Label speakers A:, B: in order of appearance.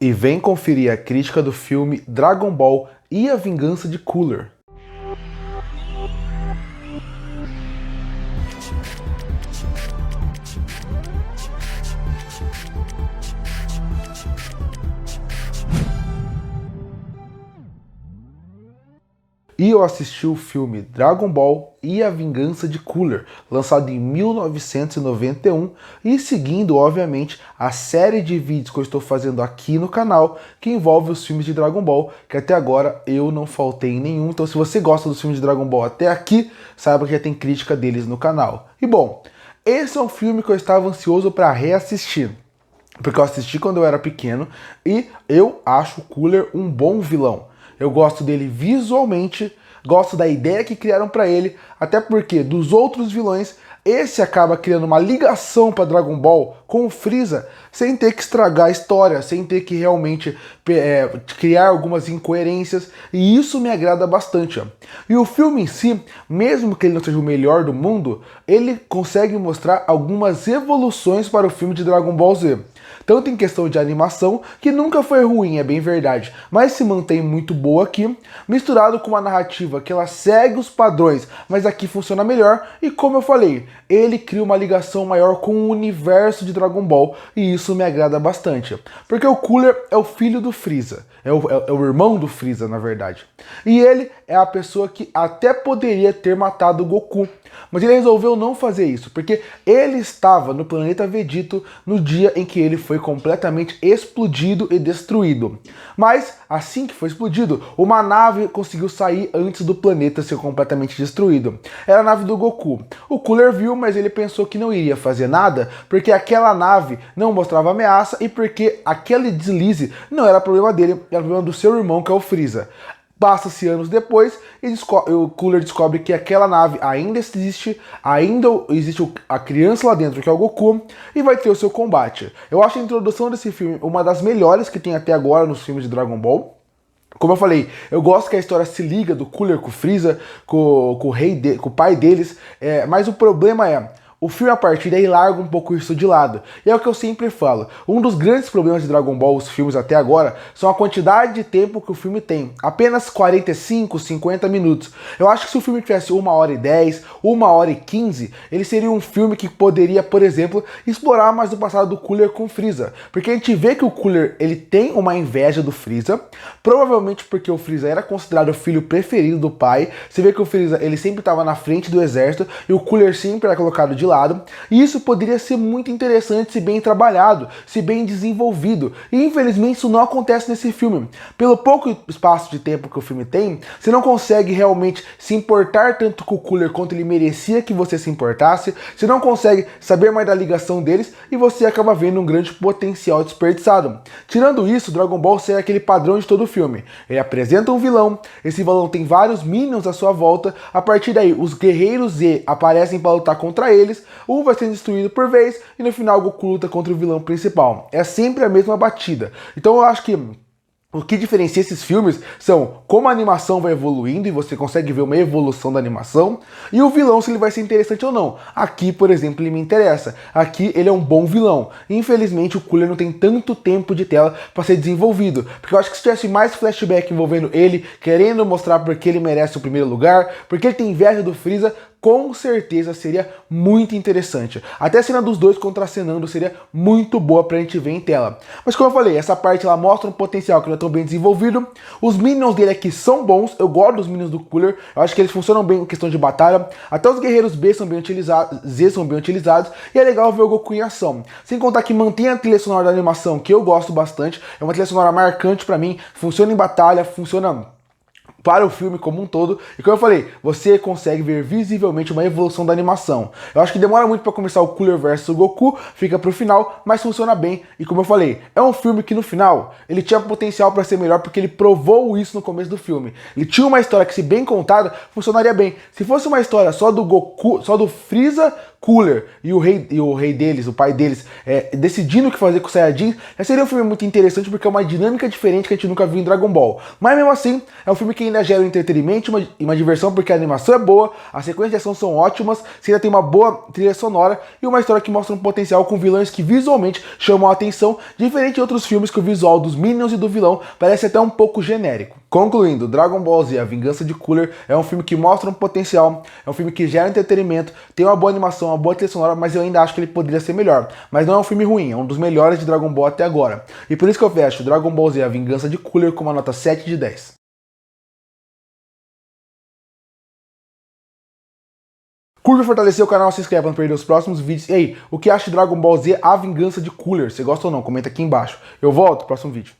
A: E vem conferir a crítica do filme Dragon Ball e a Vingança de Cooler. E eu assisti o filme Dragon Ball e a Vingança de Cooler, lançado em 1991, e seguindo, obviamente, a série de vídeos que eu estou fazendo aqui no canal, que envolve os filmes de Dragon Ball, que até agora eu não faltei em nenhum. Então se você gosta dos filmes de Dragon Ball até aqui, saiba que já tem crítica deles no canal. E bom, esse é um filme que eu estava ansioso para reassistir, porque eu assisti quando eu era pequeno, e eu acho o Cooler um bom vilão. Eu gosto dele visualmente, gosto da ideia que criaram pra ele, até porque dos outros vilões, esse acaba criando uma ligação para Dragon Ball com o Freeza, sem ter que estragar a história, sem ter que realmente criar algumas incoerências, e isso me agrada bastante. E o filme em si, mesmo que ele não seja o melhor do mundo, ele consegue mostrar algumas evoluções para o filme de Dragon Ball Z. Tanto em questão de animação, que nunca foi ruim, é bem verdade, mas se mantém muito boa aqui, misturado com uma narrativa que ela segue os padrões, mas aqui funciona melhor, e como eu falei, ele cria uma ligação maior com o universo de Dragon Ball, e isso me agrada bastante. Porque o Cooler é o filho do Freeza, é o irmão do Freeza, na verdade. E ele é a pessoa que até poderia ter matado o Goku, mas ele resolveu não fazer isso, porque ele estava no planeta Vegito no dia em que ele foi completamente explodido e destruído. Mas, assim que foi explodido, uma nave conseguiu sair antes do planeta ser completamente destruído. Era a nave do Goku. O Cooler viu, mas ele pensou que não iria fazer nada, porque aquela nave não mostrava ameaça e porque aquele deslize não era problema dele, era problema do seu irmão, que é o Freeza. Passa-se anos depois e o Cooler descobre que aquela nave ainda existe a criança lá dentro, que é o Goku, e vai ter o seu combate. Eu acho a introdução desse filme uma das melhores que tem até agora nos filmes de Dragon Ball. Como eu falei, eu gosto que a história se liga do Cooler com o Freeza, com o pai deles, mas o problema é, o filme a partir daí larga um pouco isso de lado. E é o que eu sempre falo, um dos grandes problemas de Dragon Ball, os filmes até agora, são a quantidade de tempo que o filme tem. Apenas 45, 50 minutos. Eu acho que se o filme tivesse 1h10, 1h15, ele seria um filme que poderia, por exemplo, explorar mais o passado do Cooler com o Freeza. Porque a gente vê que o Cooler, ele tem uma inveja do Freeza, provavelmente porque o Freeza era considerado o filho preferido do pai. Você vê que o Freeza, ele sempre estava na frente do exército, e o Cooler sempre era colocado de lado, e isso poderia ser muito interessante se bem trabalhado, se bem desenvolvido, e infelizmente isso não acontece nesse filme. Pelo pouco espaço de tempo que o filme tem, você não consegue realmente se importar tanto com o Cooler quanto ele merecia que você se importasse, você não consegue saber mais da ligação deles, e você acaba vendo um grande potencial desperdiçado. Tirando isso, Dragon Ball segue aquele padrão de todo o filme. Ele apresenta um vilão, esse vilão tem vários minions à sua volta, a partir daí os guerreiros Z aparecem para lutar contra eles, um vai sendo destruído por vez, e no final o Goku luta contra o vilão principal. É sempre a mesma batida. Então eu acho que o que diferencia esses filmes são como a animação vai evoluindo e você consegue ver uma evolução da animação, e o vilão, se ele vai ser interessante ou não. Aqui, por exemplo, ele me interessa. Aqui ele é um bom vilão. Infelizmente o Cooler não tem tanto tempo de tela para ser desenvolvido, porque eu acho que se tivesse mais flashback envolvendo ele, querendo mostrar porque ele merece o primeiro lugar, porque ele tem inveja do Freeza, com certeza seria muito interessante. Até a cena dos dois contracenando seria muito boa pra gente ver em tela. Mas como eu falei, essa parte ela mostra um potencial que não é tão bem desenvolvido. Os minions dele aqui são bons, eu gosto dos minions do Cooler, eu acho que eles funcionam bem em questão de batalha. Até os guerreiros B são bem utilizados, Z são bem utilizados, e é legal ver o Goku em ação. Sem contar que mantém a trilha sonora da animação, que eu gosto bastante, é uma trilha sonora marcante pra mim, funciona em batalha, funciona para o filme como um todo, e como eu falei, você consegue ver visivelmente uma evolução da animação. Eu acho que demora muito para começar o Cooler versus o Goku, fica pro final, mas funciona bem, e como eu falei, é um filme que no final, ele tinha potencial para ser melhor, porque ele provou isso no começo do filme. Ele tinha uma história que, se bem contada, funcionaria bem. Se fosse uma história só do Goku, só do Freeza Cooler e o rei deles, o pai deles, decidindo o que fazer com os Saiyajins, já seria um filme muito interessante porque é uma dinâmica diferente que a gente nunca viu em Dragon Ball. Mas mesmo assim, é um filme que ainda gera um entretenimento e uma diversão porque a animação é boa, as sequências de ação são ótimas, você ainda tem uma boa trilha sonora e uma história que mostra um potencial com vilões que visualmente chamam a atenção, diferente de outros filmes que o visual dos Minions e do vilão parece até um pouco genérico. Concluindo, Dragon Ball Z, A Vingança de Cooler é um filme que mostra um potencial, é um filme que gera entretenimento, tem uma boa animação, uma boa trilha sonora, mas eu ainda acho que ele poderia ser melhor. Mas não é um filme ruim, é um dos melhores de Dragon Ball até agora. E por isso que eu fecho Dragon Ball Z, A Vingança de Cooler com uma nota 7 de 10. Curta e fortalecer o canal, se inscreve para não perder os próximos vídeos. E aí, o que acha de Dragon Ball Z, A Vingança de Cooler? Você gosta ou não? Comenta aqui embaixo. Eu volto no próximo vídeo.